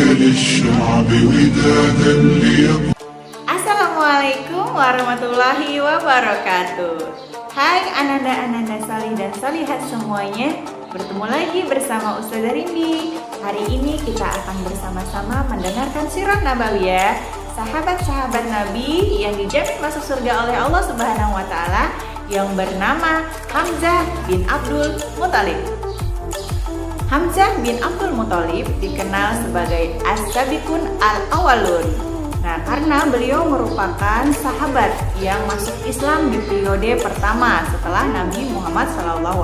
للشعب ودادا ليكون. Assalamualaikum warahmatullahi wabarakatuh. Hai ananda-ananda salih dan salihat semuanya, bertemu lagi bersama Ustazah Rindi. Hari ini kita akan bersama-sama mendengarkan sirah nabawiyah sahabat-sahabat Nabi yang dijamin masuk surga oleh Allah Subhanahu wa Ta'ala, yang bernama Hamzah bin Abdul Muthalib. Hamzah bin Abdul Muthalib dikenal sebagai As-Sabiqun Al-Awwalun. Nah, karena beliau merupakan sahabat yang masuk Islam di periode pertama setelah Nabi Muhammad SAW.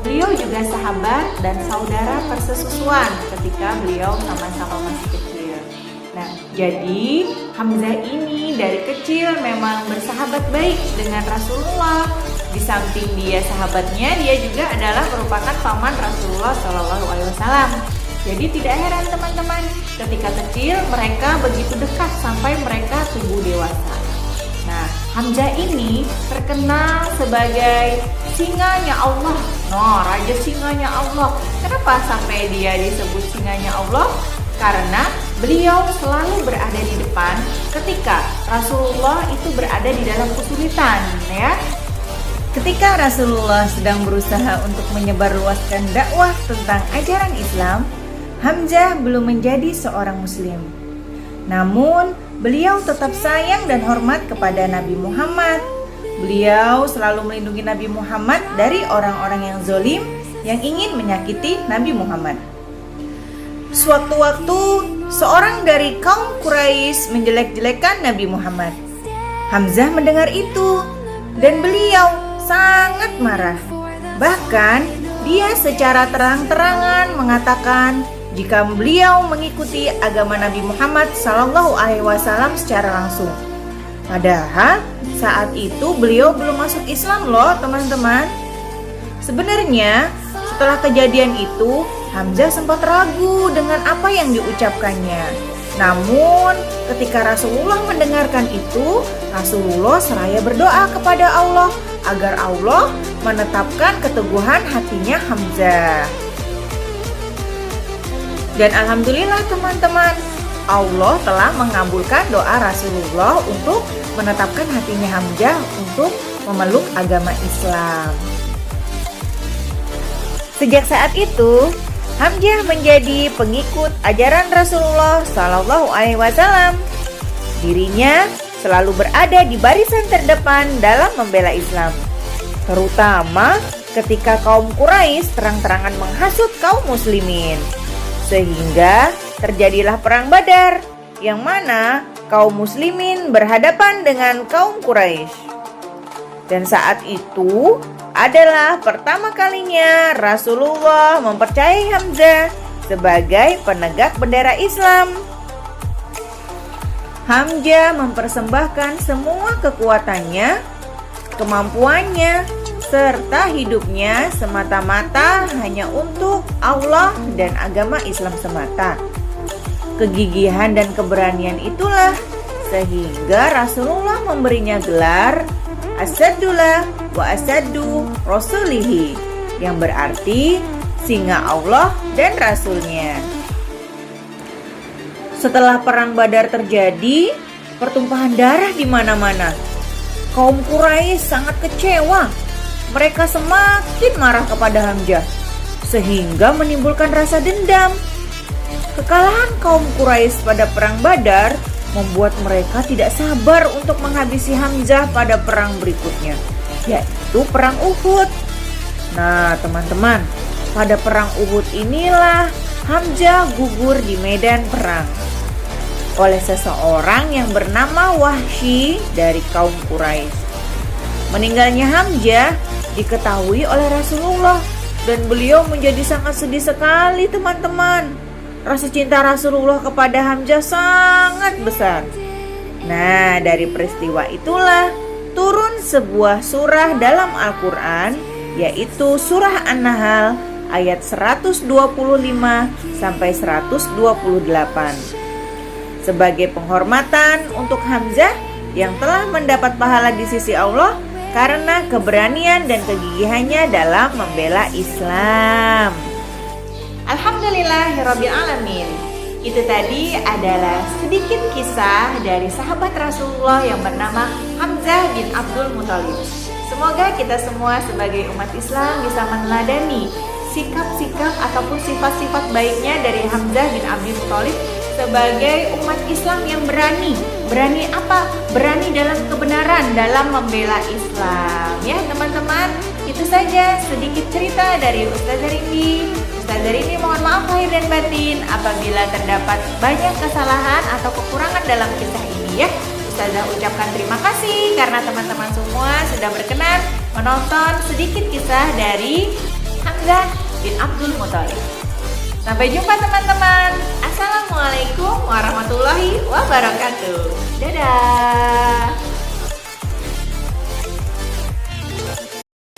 Beliau juga sahabat dan saudara persesusuan ketika beliau sama-sama masih kecil. Nah, jadi Hamzah ini dari kecil memang bersahabat baik dengan Rasulullah. Di samping dia sahabatnya, dia juga adalah merupakan paman Rasulullah SAW. Jadi tidak heran teman-teman, ketika kecil mereka begitu dekat sampai mereka tumbuh dewasa. Nah, Hamzah ini terkenal sebagai singanya Allah. Nah, raja singanya Allah. Kenapa sampai dia disebut singanya Allah? Karena beliau selalu berada di depan ketika Rasulullah itu berada di dalam kesulitan, ya. Ketika Rasulullah sedang berusaha untuk menyebarluaskan dakwah tentang ajaran Islam, Hamzah belum menjadi seorang muslim. Namun, beliau tetap sayang dan hormat kepada Nabi Muhammad. Beliau selalu melindungi Nabi Muhammad dari orang-orang yang zalim yang ingin menyakiti Nabi Muhammad. Sewaktu-waktu, seorang dari kaum Quraisy menjelek-jelekan Nabi Muhammad. Hamzah mendengar itu dan beliau sangat marah. Bahkan dia secara terang-terangan mengatakan jika beliau mengikuti agama Nabi Muhammad SAW secara langsung. Padahal saat itu beliau belum masuk Islam loh teman-teman. Sebenarnya setelah kejadian itu Hamzah sempat ragu dengan apa yang diucapkannya. Namun ketika Rasulullah mendengarkan itu, Rasulullah seraya berdoa kepada Allah agar Allah menetapkan keteguhan hatinya Hamzah. Dan alhamdulillah teman-teman, Allah telah mengabulkan doa Rasulullah untuk menetapkan hatinya Hamzah untuk memeluk agama Islam. Sejak saat itu, Hamzah menjadi pengikut ajaran Rasulullah SAW. Dirinya selalu berada di barisan terdepan dalam membela Islam, terutama ketika kaum Quraisy terang-terangan menghasut kaum muslimin. Sehingga terjadilah perang Badar, yang mana kaum muslimin berhadapan dengan kaum Quraisy. Dan saat itu adalah pertama kalinya Rasulullah mempercayai Hamzah sebagai penegak bendera Islam. Hamzah mempersembahkan semua kekuatannya, kemampuannya, serta hidupnya semata-mata hanya untuk Allah dan agama Islam semata. Kegigihan dan keberanian itulah sehingga Rasulullah memberinya gelar Asadullah wa asadu rasulihi, yang berarti singa Allah dan Rasulnya. Setelah perang Badar terjadi, pertumpahan darah di mana-mana. Kaum Quraisy sangat kecewa. Mereka semakin marah kepada Hamzah, sehingga menimbulkan rasa dendam. Kekalahan kaum Quraisy pada perang Badar membuat mereka tidak sabar untuk menghabisi Hamzah pada perang berikutnya, yaitu perang Uhud. Nah teman-teman, pada perang Uhud inilah Hamzah gugur di medan perang oleh seseorang yang bernama Wahsy dari kaum Quraisy. Meninggalnya Hamzah diketahui oleh Rasulullah dan beliau menjadi sangat sedih sekali teman-teman. Rasa cinta Rasulullah kepada Hamzah sangat besar. Nah, dari peristiwa itulah turun sebuah surah dalam Al-Quran, yaitu surah An-Nahl ayat 125 sampai 128. Sebagai penghormatan untuk Hamzah yang telah mendapat pahala di sisi Allah karena keberanian dan kegigihannya dalam membela Islam. Alhamdulillahirabbil alamin. Itu tadi adalah sedikit kisah dari sahabat Rasulullah yang bernama Hamzah bin Abdul Muthalib. Semoga kita semua sebagai umat Islam bisa meneladani sikap-sikap ataupun sifat-sifat baiknya dari Hamzah bin Abdul Muthalib sebagai umat Islam yang berani. Berani apa? Berani dalam kebenaran, dalam membela Islam. Ya teman-teman, itu saja sedikit cerita dari Ustazah Rindi. Ustazah Rindi mohon maaf lahir dan batin apabila terdapat banyak kesalahan atau kekurangan dalam kisah ini ya. Ustazah ucapkan terima kasih karena teman-teman semua sudah berkenan menonton sedikit kisah dari Hamzah bin Abdul Muthalib. Sampai jumpa teman-teman. Assalamualaikum warahmatullahi wabarakatuh. Dadah.